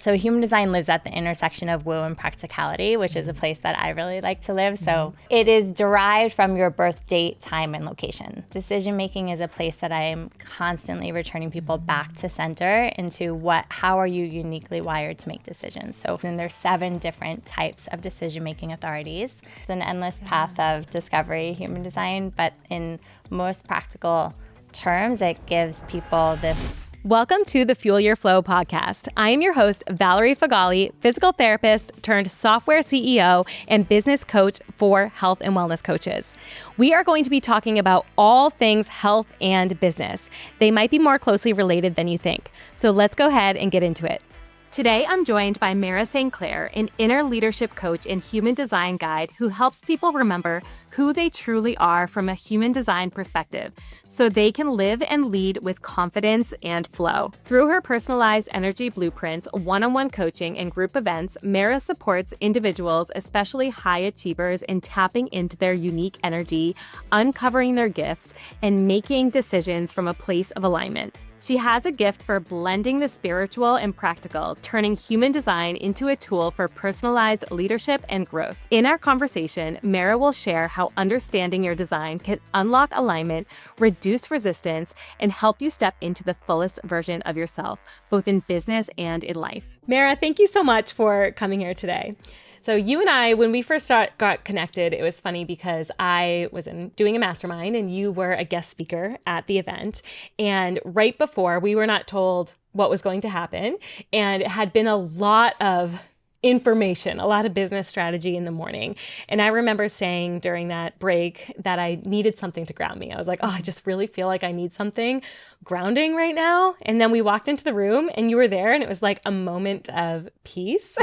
So human design lives at the intersection of woo and practicality, which is a place that I really like to live. So it is derived from your birth date, time, and location. Decision making is a place that I am constantly returning people back to center into how are you uniquely wired to make decisions. So then there's 7 different types of decision making authorities. It's an endless path of discovery, human design, but in most practical terms, it gives people this. Welcome to the Fuel Your Flow podcast. I am your host, Valerie Feghali, physical therapist turned software CEO and business coach for health and wellness coaches. We are going to be talking about all things health and business. They might be more closely related than you think. So let's go ahead and get into it. Today, I'm joined by Marra St, an inner leadership coach and human design guide who helps people remember who they truly are from a human design perspective so they can live and lead with confidence and flow. Through her personalized energy blueprints, one-on-one coaching, and group events, Marra supports individuals, especially high achievers, in tapping into their unique energy, uncovering their gifts, and making decisions from a place of alignment. She has a gift for blending the spiritual and practical, turning human design into a tool for personalized leadership and growth. In our conversation, Marra will share how understanding your design can unlock alignment, reduce resistance, and help you step into the fullest version of yourself, both in business and in life. Marra, thank you so much for coming here today. So you and I, when we first got connected, it was funny because I was doing a mastermind and you were a guest speaker at the event. And right before, we were not told what was going to happen. And it had been a lot of information, a lot of business strategy in the morning. And I remember saying during that break that I needed something to ground me. I was like, I just really feel like I need something grounding right now. And then we walked into the room and you were there and it was like a moment of peace.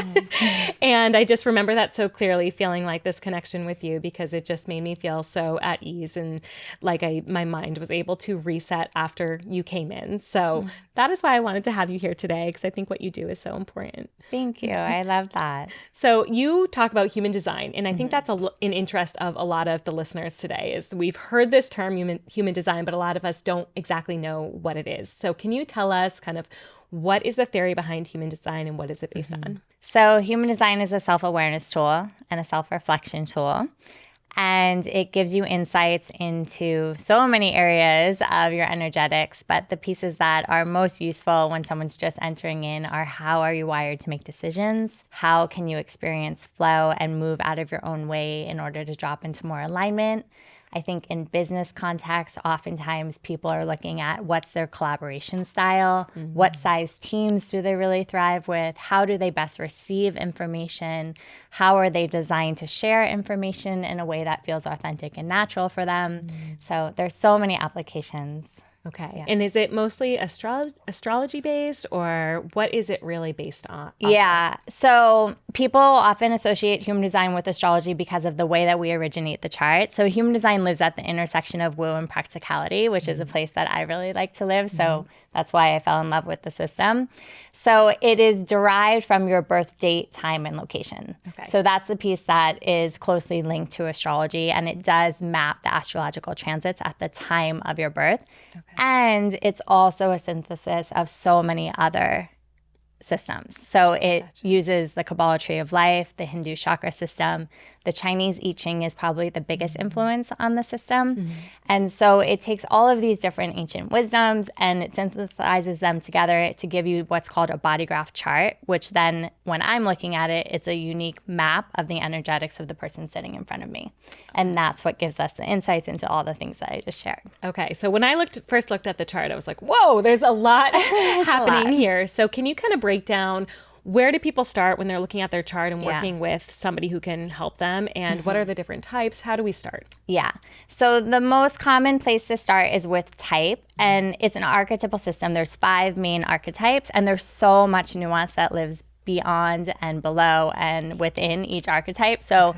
And I just remember that so clearly, feeling like this connection with you because it just made me feel so at ease and like my mind was able to reset after you came in. So that is why I wanted to have you here today because I think what you do is so important. Thank you. I love that. So you talk about human design, and I think that's an interest of a lot of the listeners today is we've heard this term human design, but a lot of us don't exactly know what it is. So can you tell us kind of what is the theory behind human design and what is it based on? So human design is a self-awareness tool and a self-reflection tool. And it gives you insights into so many areas of your energetics, but the pieces that are most useful when someone's just entering in are how are you wired to make decisions? How can you experience flow and move out of your own way in order to drop into more alignment? I think in business context, oftentimes people are looking at what's their collaboration style, what size teams do they really thrive with, how do they best receive information, how are they designed to share information in a way that feels authentic and natural for them. So there's so many applications. Okay. Yeah. And is it mostly astrology based or what is it really based on? Yeah. So people often associate human design with astrology because of the way that we originate the chart. So human design lives at the intersection of woo and practicality, which is a place that I really like to live. So that's why I fell in love with the system. So it is derived from your birth date, time, and location. Okay. So that's the piece that is closely linked to astrology, and it does map the astrological transits at the time of your birth. Okay. And it's also a synthesis of so many other systems. So it uses the Kabbalah tree of life, the Hindu chakra system. The Chinese I Ching is probably the biggest influence on the system. And so it takes all of these different ancient wisdoms and it synthesizes them together to give you what's called a body graph chart, which then when I'm looking at it, it's a unique map of the energetics of the person sitting in front of me. And that's what gives us the insights into all the things that I just shared. Okay. So when I first looked at the chart, I was like, whoa, there's a lot happening here. So can you kind of break down where do people start when they're looking at their chart and working with somebody who can help them? And what are the different types? How do we start? Yeah. So the most common place to start is with type. And it's an archetypal system. There's 5 main archetypes. And there's so much nuance that lives beyond and below and within each archetype. So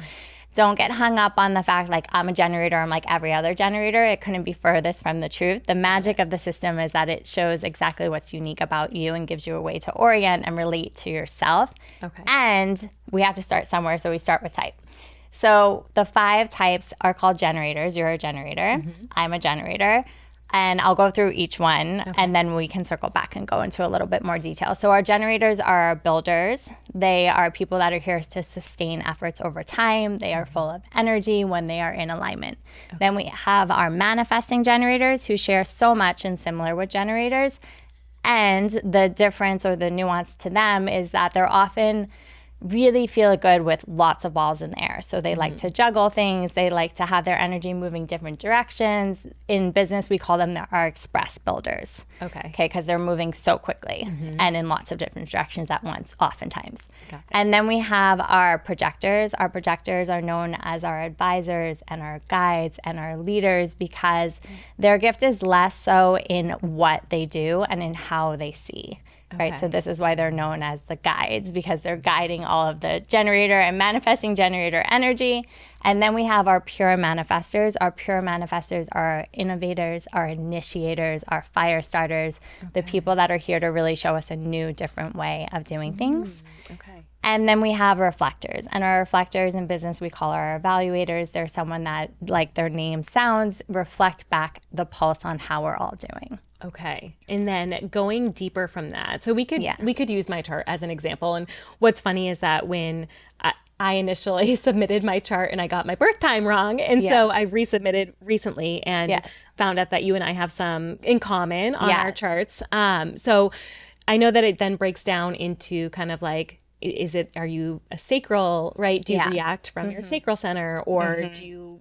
don't get hung up on the fact like I'm a generator, I'm like every other generator. It couldn't be furthest from the truth. The magic of the system is that it shows exactly what's unique about you and gives you a way to orient and relate to yourself. Okay. And we have to start somewhere, so we start with type. So the 5 types are called generators. You're a generator. I'm a generator. And I'll go through each one, and then we can circle back and go into a little bit more detail. So our generators are builders. They are people that are here to sustain efforts over time. They are full of energy when they are in alignment. Then we have our manifesting generators, who share so much and similar with generators. And the difference or the nuance to them is that they're often really feel good with lots of balls in the air. So they like to juggle things. They like to have their energy moving different directions. In business, we call them our express builders. Okay, because they're moving so quickly and in lots of different directions at once, oftentimes. And then we have our projectors. Our projectors are known as our advisors and our guides and our leaders because their gift is less so in what they do and in how they see. Right. So this is why they're known as the guides, because they're guiding all of the generator and manifesting generator energy. And then we have our pure manifestors. Our pure manifestors are our innovators, our initiators, our fire starters, the people that are here to really show us a new, different way of doing things. And then we have reflectors. And our reflectors in business, we call our evaluators. They're someone that, like their name sounds, reflect back the pulse on how we're all doing. Okay. And then going deeper from that. So we could use my chart as an example. And what's funny is that when I initially submitted my chart and I got my birth time wrong. And so I resubmitted recently and found out that you and I have some in common on our charts. So I know that it then breaks down into kind of like, are you a sacral, right? Do you react from your sacral center, or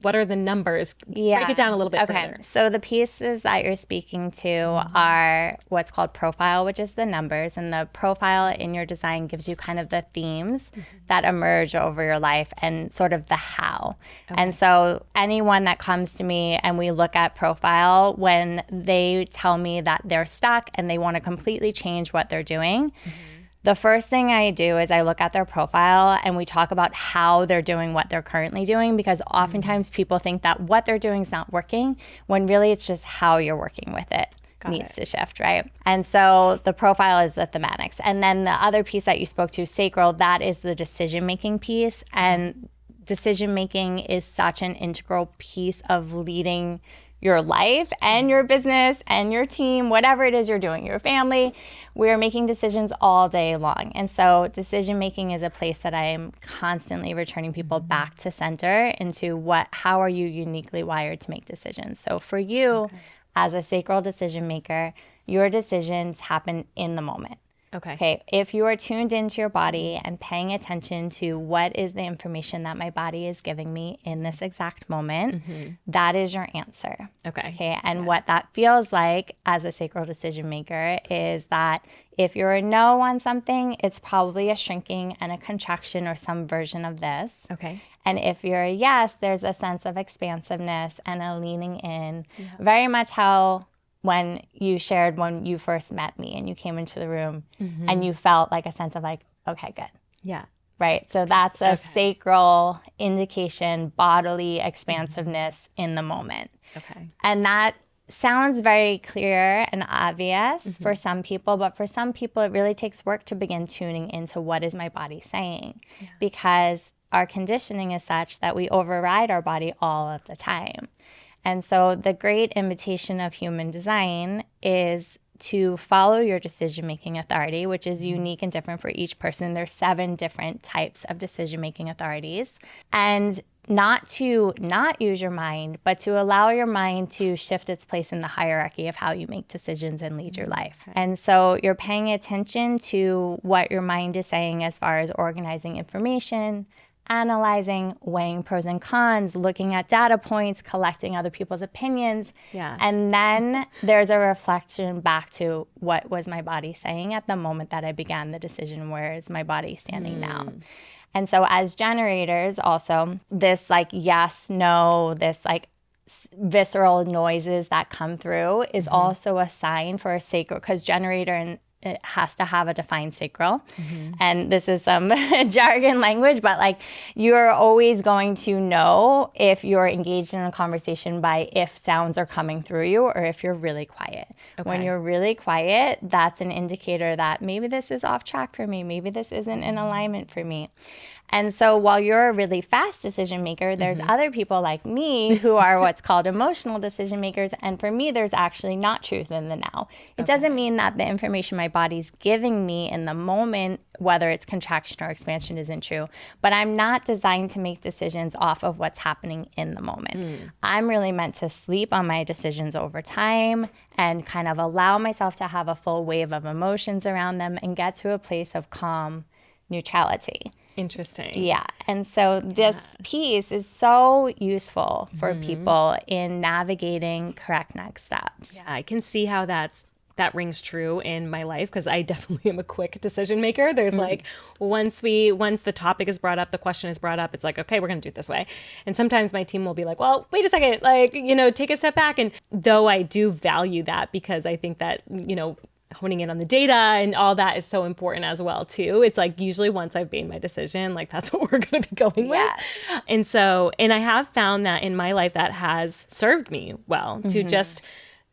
what are the numbers? Break it down a little bit further. So the pieces that you're speaking to are what's called profile, which is the numbers. And the profile in your design gives you kind of the themes that emerge over your life and sort of the how. And so anyone that comes to me and we look at profile, when they tell me that they're stuck and they want to completely change what they're doing, the first thing I do is I look at their profile and we talk about how they're doing what they're currently doing, because oftentimes people think that what they're doing is not working, when really it's just how you're working with it needs to shift, right? And so the profile is the thematics. And then the other piece that you spoke to, sacral, that is the decision-making piece. And decision-making is such an integral piece of leading your life and your business and your team, whatever it is you're doing, your family. We're making decisions all day long. And so decision making is a place that I am constantly returning people back to center into how are you uniquely wired to make decisions. So for you, as a sacral decision maker, your decisions happen in the moment. Okay. If you are tuned into your body and paying attention to what is the information that my body is giving me in this exact moment, that is your answer. Okay. And what that feels like as a sacral decision maker is that if you're a no on something, it's probably a shrinking and a contraction or some version of this. And if you're a yes, there's a sense of expansiveness and a leaning in, very much how when you shared when you first met me and you came into the room and you felt like a sense of like, okay, good. Right. So that's a sacral indication, bodily expansiveness in the moment. And that sounds very clear and obvious for some people, but for some people, it really takes work to begin tuning into what is my body saying, because our conditioning is such that we override our body all of the time. And so the great invitation of human design is to follow your decision-making authority, which is unique and different for each person. There's 7 different types of decision-making authorities. And not to not use your mind, but to allow your mind to shift its place in the hierarchy of how you make decisions and lead your life. And so you're paying attention to what your mind is saying as far as organizing information, analyzing, weighing pros and cons, looking at data points, collecting other people's opinions. And then there's a reflection back to what was my body saying at the moment that I began the decision, where is my body standing now? And so as generators also, this like yes, no, this like visceral noises that come through is also a sign for a sacral, because generator it has to have a defined sacral. And this is some jargon language, but like you're always going to know if you're engaged in a conversation by if sounds are coming through you or if you're really quiet. Okay. When you're really quiet, that's an indicator that maybe this is off track for me. Maybe this isn't in alignment for me. And so while you're a really fast decision maker, there's other people like me who are what's called emotional decision makers. And for me, there's actually not truth in the now. It doesn't mean that the information my body's giving me in the moment, whether it's contraction or expansion, isn't true. But I'm not designed to make decisions off of what's happening in the moment. I'm really meant to sleep on my decisions over time and kind of allow myself to have a full wave of emotions around them and get to a place of calm neutrality. Interesting. Yeah. And so this piece is so useful for people in navigating correct next steps. Yeah, I can see how that rings true in my life because I definitely am a quick decision maker. There's like once the topic is brought up, the question is brought up, it's like, okay, we're going to do it this way. And sometimes my team will be like, well, wait a second, like, take a step back. And though I do value that because I think that, honing in on the data and all that is so important as well too. It's like usually once I've made my decision, like that's what we're going to be going with. And I have found that in my life that has served me well to just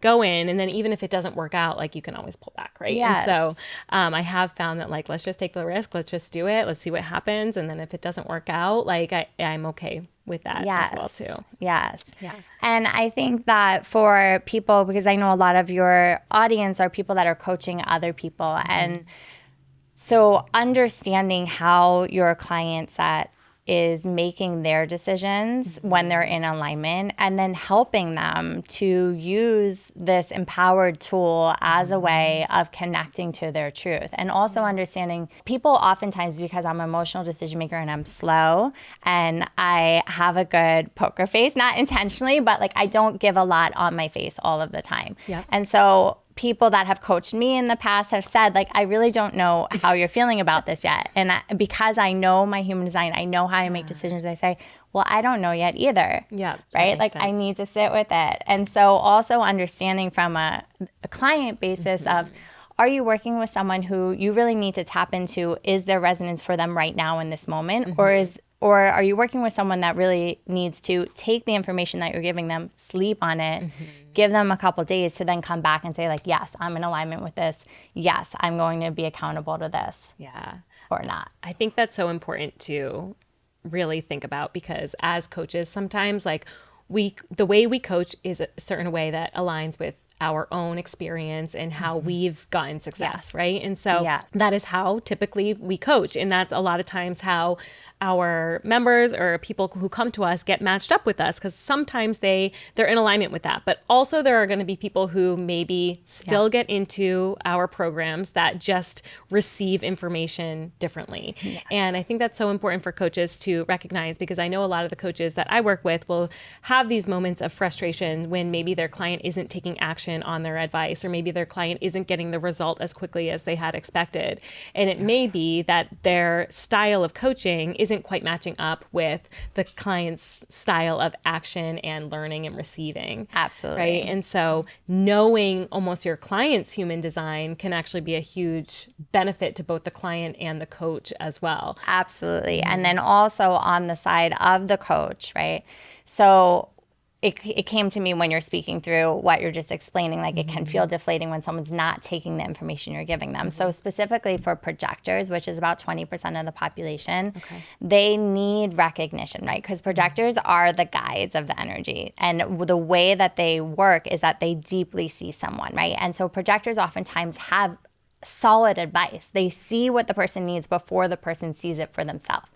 go in, and then even if it doesn't work out, like you can always pull back, right? Yes. And so I have found that like, let's just take the risk, let's just do it, let's see what happens. And then if it doesn't work out, like I'm okay with that as well too. Yes. Yeah. And I think that for people, because I know a lot of your audience are people that are coaching other people. And so understanding how your client set is making their decisions when they're in alignment, and then helping them to use this empowered tool as a way of connecting to their truth. And also understanding people oftentimes, because I'm an emotional decision maker and I'm slow and I have a good poker face, not intentionally, but like I don't give a lot on my face all of the time. Yeah. And so people that have coached me in the past have said, like, I really don't know how you're feeling about this yet. And because I know my human design, I know how I make decisions, I say, well, I don't know yet either. Yeah. Right? Like, I need to sit with it. And so also understanding from a client basis of, are you working with someone who you really need to tap into, is there resonance for them right now in this moment? Or are you working with someone that really needs to take the information that you're giving them, sleep on it, give them a couple days to then come back and say like, yes, I'm in alignment with this. Yes, I'm going to be accountable to this. Yeah. Or not. I think that's so important to really think about, because as coaches, sometimes like the way we coach is a certain way that aligns with our own experience and how we've gotten success, right? And so that is how typically we coach. And that's a lot of times how our members or people who come to us get matched up with us, because sometimes they're in alignment with that. But also there are going to be people who maybe still get into our programs that just receive information differently. Yes. And I think that's so important for coaches to recognize, because I know a lot of the coaches that I work with will have these moments of frustration when maybe their client isn't taking action on their advice, or maybe their client isn't getting the result as quickly as they had expected. And it may be that their style of coaching isn't quite matching up with the client's style of action and learning and receiving. Absolutely. Right. And so knowing almost your client's human design can actually be a huge benefit to both the client and the coach as well. Absolutely. And then also on the side of the coach, right? So it came to me when you're speaking through what you're just explaining, like it can feel deflating when someone's not taking the information you're giving them. So specifically for projectors, which is about 20% of the population, they need recognition, right? Because projectors are the guides of the energy. And the way that they work is that they deeply see someone, right? And so projectors oftentimes have solid advice. They see what the person needs before the person sees it for themselves.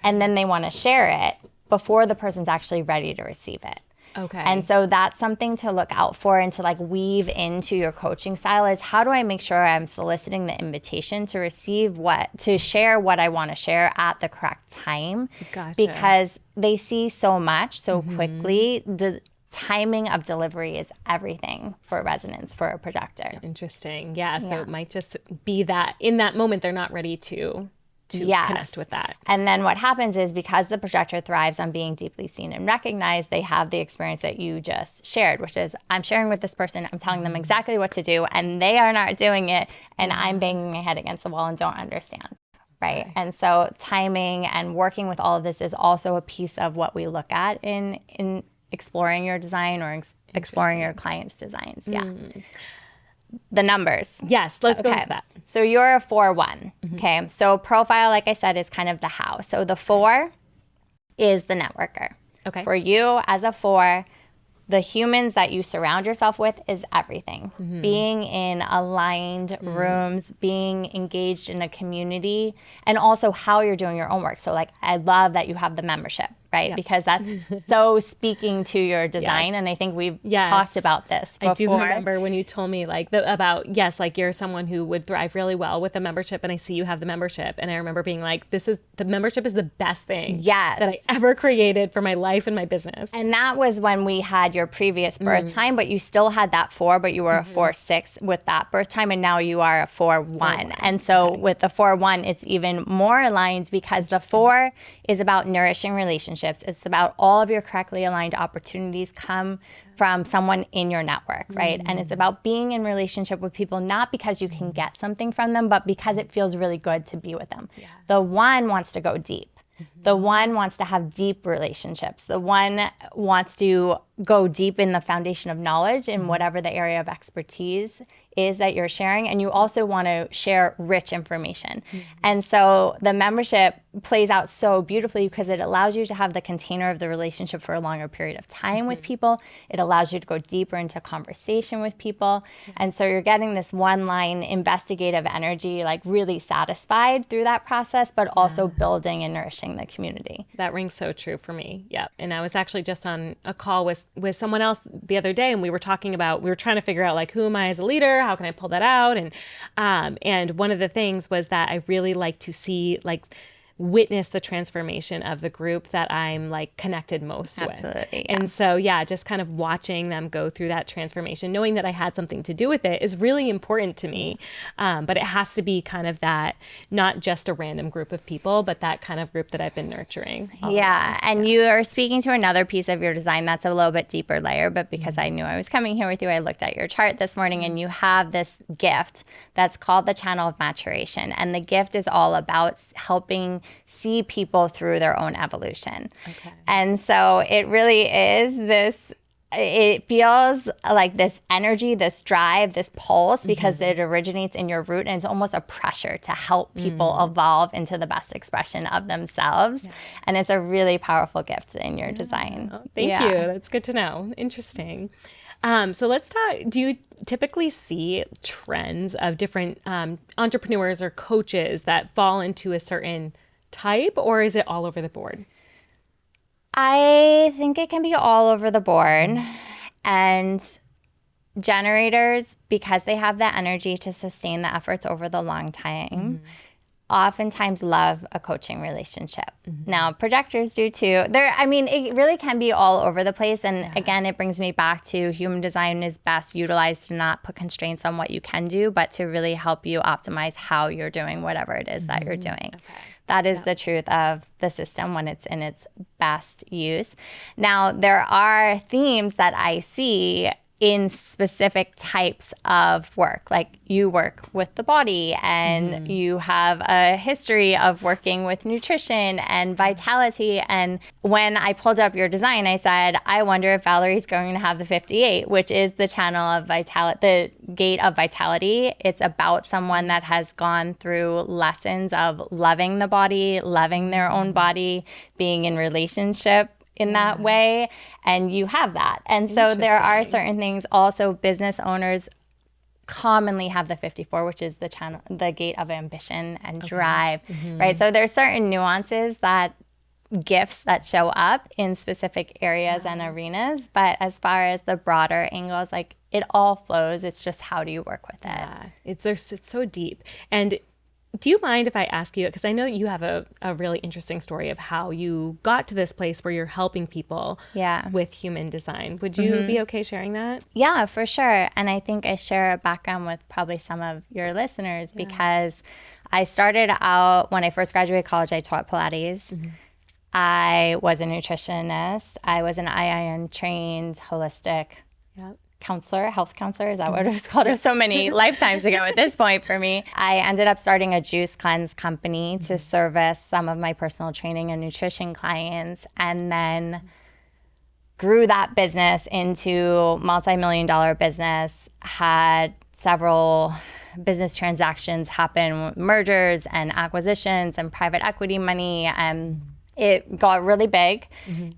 And then they want to share it before the person's actually ready to receive it. Okay. And so that's something to look out for and to like weave into your coaching style is, how do I make sure I'm soliciting the invitation to to share what I want to share at the correct time? Gotcha. Because they see so much so quickly. The timing of delivery is everything for resonance for a projector. Interesting. Yeah. So it might just be that in that moment, they're not ready to to connect with that. And then what happens is, because the projector thrives on being deeply seen and recognized, they have the experience that you just shared, which is, I'm sharing with this person, I'm telling them exactly what to do, and they are not doing it, and I'm banging my head against the wall and don't understand. Right. And so timing and working with all of this is also a piece of what we look at in exploring your design or exploring your client's designs. Yeah. The numbers. Yes, let's go into that. So you're a 4-1. Okay. So profile, like I said, is kind of the how. So the 4 is the networker. Okay. For you as a 4, the humans that you surround yourself with is everything. Being in aligned rooms, being engaged in a community, and also how you're doing your own work. So like, I love that you have the membership, right? Because that's so speaking to your design. And I think we've talked about this before. I do remember when you told me like like you're someone who would thrive really well with a membership, and I see you have the membership. And I remember being like, the membership is the best thing that I ever created for my life and my business. And that was when we had your previous birth time, but you still had that 4, but you were a 4-6 with that birth time, and now you are a 4-1. And so with the 4-1, it's even more aligned, because the 4 is about nourishing relationships. It's about all of your correctly aligned opportunities come from someone in your network, right? And it's about being in relationship with people, not because you can get something from them, but because it feels really good to be with them. The 1 wants to go deep. The 1 wants to have deep relationships. The 1 wants to go deep in the foundation of knowledge in whatever the area of expertise is that you're sharing. And you also want to share rich information. And so the membership plays out so beautifully, because it allows you to have the container of the relationship for a longer period of time with people. It allows you to go deeper into conversation with people. And so you're getting this one-line investigative energy, like really satisfied through that process, but also building and nourishing the community. That rings so true for me. Yeah. And I was actually just on a call with someone else the other day, and we were trying to figure out like, who am I as a leader? How can I pull that out? And one of the things was that I really like to see, like, witness the transformation of the group that I'm like connected most with. Absolutely. And so, just kind of watching them go through that transformation, knowing that I had something to do with it, is really important to me. But it has to be kind of that, not just a random group of people, but that kind of group that I've been nurturing. And you are speaking to another piece of your design that's a little bit deeper layer, but because I knew I was coming here with you, I looked at your chart this morning, and you have this gift that's called the channel of maturation. And the gift is all about helping see people through their own evolution. And so it really is this, it feels like this energy, this drive, this pulse, because it originates in your root, and it's almost a pressure to help people evolve into the best expression of themselves. And it's a really powerful gift in your design. Oh, thank you. That's good to know. Interesting. So let's talk, do you typically see trends of different entrepreneurs or coaches that fall into a certain type, or is it all over the board? I think it can be all over the board. And generators, because they have the energy to sustain the efforts over the long time, oftentimes love a coaching relationship. Now, projectors do too. It really can be all over the place. And again, it brings me back to human design is best utilized to not put constraints on what you can do, but to really help you optimize how you're doing whatever it is that you're doing. That is the truth of the system when it's in its best use. Now, there are themes that I see in specific types of work. Like, you work with the body, and you have a history of working with nutrition and vitality. And when I pulled up your design, I said, I wonder if Valerie's going to have the 58, which is the channel of vitality, the gate of vitality. It's about someone that has gone through lessons of loving the body, loving their own body, being in relationship in that way, and you have that. And so there are certain things. Also, business owners commonly have the 54, which is the channel, the gate of ambition and drive, right? So there's certain nuances, that gifts that show up in specific areas and arenas, but as far as the broader angles, like, it all flows. It's just, how do you work with it? It's so deep. And do you mind if I ask you, because I know you have a really interesting story of how you got to this place where you're helping people with human design. Would you be okay sharing that? Yeah, for sure. And I think I share a background with probably some of your listeners, because I started out, when I first graduated college, I taught Pilates. I was a nutritionist. I was an IIN trained holistic counselor, health counselor. Is that what it was called? It was so many lifetimes ago at this point for me. I ended up starting a juice cleanse company to service some of my personal training and nutrition clients, and then grew that business into multi-million-dollar business, had several business transactions happen, mergers and acquisitions and private equity money, and it got really big.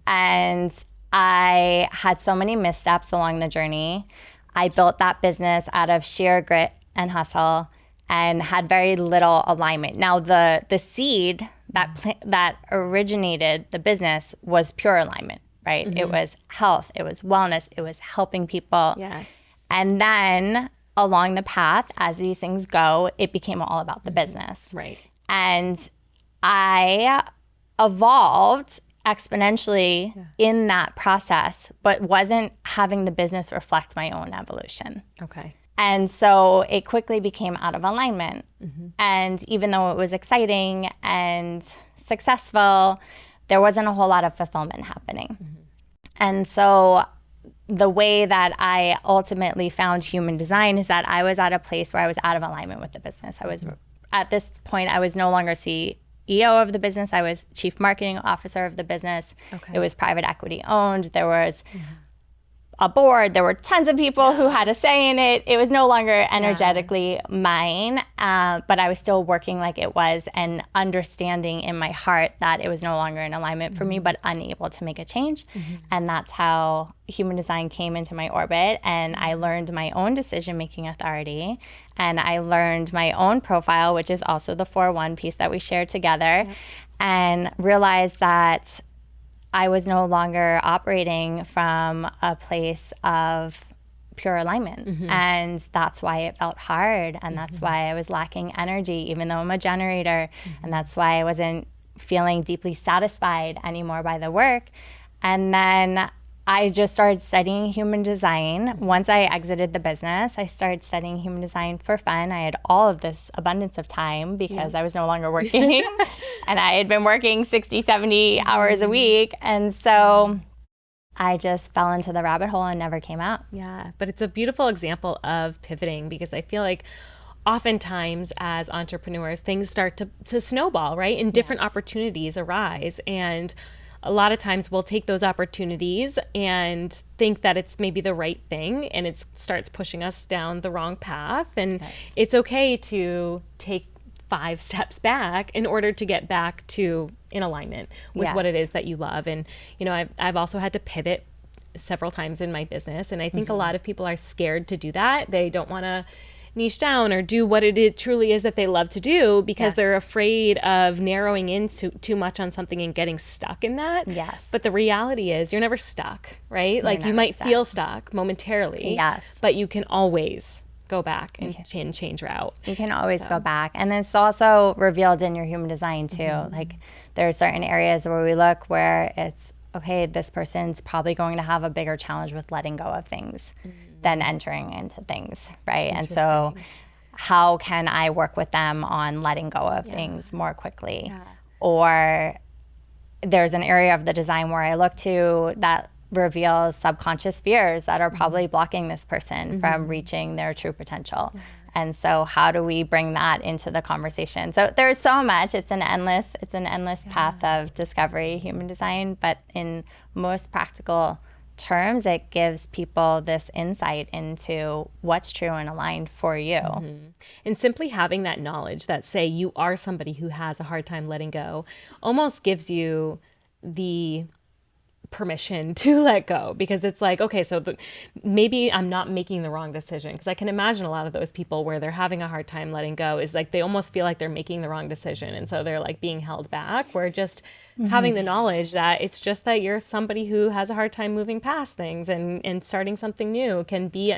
And I had so many missteps along the journey. I built that business out of sheer grit and hustle and had very little alignment. Now, the seed that originated the business was pure alignment, right? It was health, it was wellness, it was helping people. Yes. And then along the path, as these things go, it became all about the business. Right. And I evolved exponentially in that process, but wasn't having the business reflect my own evolution. Okay. And so it quickly became out of alignment. And even though it was exciting and successful, there wasn't a whole lot of fulfillment happening. And so the way that I ultimately found human design is that I was at a place where I was out of alignment with the business. I was, at this point, I was no longer CEO of the business. I was chief marketing officer of the business. It was private equity owned. There was a board. There were tons of people who had a say in it. It was no longer energetically mine, but I was still working like it was and understanding in my heart that it was no longer in alignment for me, but unable to make a change. And that's how human design came into my orbit. And I learned my own decision-making authority. And I learned my own profile, which is also the 4-1 piece that we shared together, and realized that I was no longer operating from a place of pure alignment. And that's why it felt hard. And that's why I was lacking energy, even though I'm a generator. And that's why I wasn't feeling deeply satisfied anymore by the work. And then I just started studying human design. Once I exited the business, I started studying human design for fun. I had all of this abundance of time because I was no longer working. And I had been working 60, 70 hours a week. And so I just fell into the rabbit hole and never came out. Yeah, but it's a beautiful example of pivoting, because I feel like oftentimes as entrepreneurs, things start to snowball, right? And different opportunities arise. And a lot of times we'll take those opportunities and think that it's maybe the right thing, and it starts pushing us down the wrong path. And it's okay to take 5 steps back in order to get back to in alignment with what it is that you love. And, you know, I've also had to pivot several times in my business. And I think a lot of people are scared to do that. They don't want to niche down or do what it truly is that they love to do, because they're afraid of narrowing in too much on something and getting stuck in that. But the reality is you're never stuck, right? Like you might feel stuck momentarily, but you can always go back and change route. You can always go back. And it's also revealed in your human design too. Like there are certain areas where we look where it's, okay, this person's probably going to have a bigger challenge with letting go of things than entering into things, right? And so how can I work with them on letting go of things more quickly? Or there's an area of the design where I look to that reveals subconscious fears that are probably blocking this person from reaching their true potential. And so how do we bring that into the conversation? So there's so much. It's an endless path of discovery, human design, but in most practical terms, it gives people this insight into what's true and aligned for you. And simply having that knowledge that, say, you are somebody who has a hard time letting go, almost gives you the permission to let go, because it's like, okay, so maybe I'm not making the wrong decision, because I can imagine a lot of those people where they're having a hard time letting go is like they almost feel like they're making the wrong decision, and so they're like being held back. Where just having the knowledge that it's just that you're somebody who has a hard time moving past things, and starting something new can be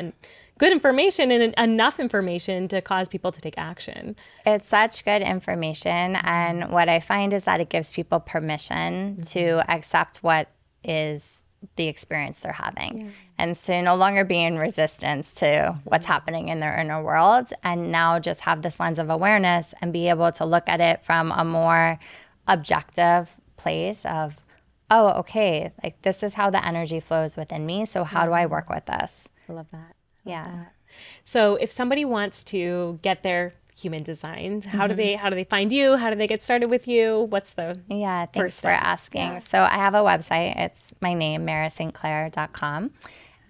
good information and enough information to cause people to take action. It's such good information, and what I find is that it gives people permission to accept what is the experience they're having. And so no longer be in resistance to what's happening in their inner world, and now just have this lens of awareness and be able to look at it from a more objective place of, oh, okay, like this is how the energy flows within me. So how do I work with this? I love that. Yeah. So if somebody wants to get their human design, how do they find you? How do they get started with you? What's the Thanks for asking. Yeah. So I have a website. It's my name, marrastclair.com.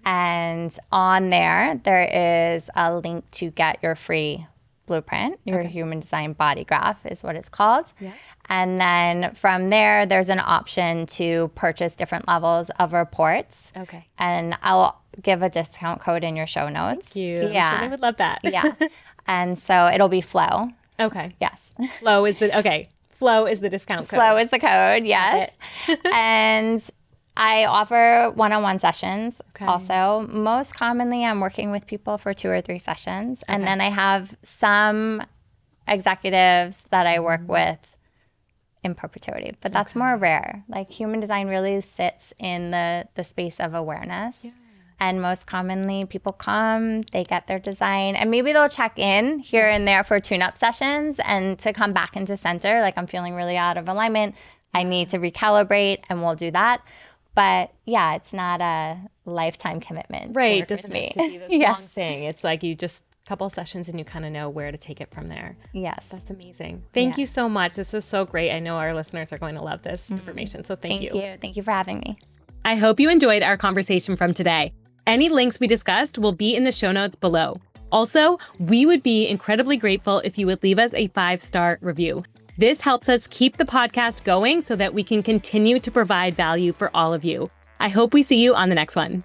And on there is a link to get your free blueprint. Your human design body graph is what it's called. Yeah. And then from there, there's an option to purchase different levels of reports. Okay. And I'll give a discount code in your show notes. Thank you. Yeah. I would love that. Yeah. And so it'll be Flow. Okay. Yes. Flow is the discount code. Flow is the code, yes. And I offer one-on-one sessions also. Most commonly, I'm working with people for 2 or 3 sessions. And then I have some executives that I work with in perpetuity, but that's more rare. Like human design really sits in the space of awareness. Yeah. And most commonly, people come, they get their design, and maybe they'll check in here and there for tune-up sessions and to come back into center. Like, I'm feeling really out of alignment. I need to recalibrate, and we'll do that. But yeah, it's not a lifetime commitment. Right. It doesn't have to be this long thing. It's like you just a couple sessions and you kind of know where to take it from there. Yes. That's amazing. Thank you so much. This was so great. I know our listeners are going to love this information. So thank you. Thank you for having me. I hope you enjoyed our conversation from today. Any links we discussed will be in the show notes below. Also, we would be incredibly grateful if you would leave us a 5-star review. This helps us keep the podcast going so that we can continue to provide value for all of you. I hope we see you on the next one.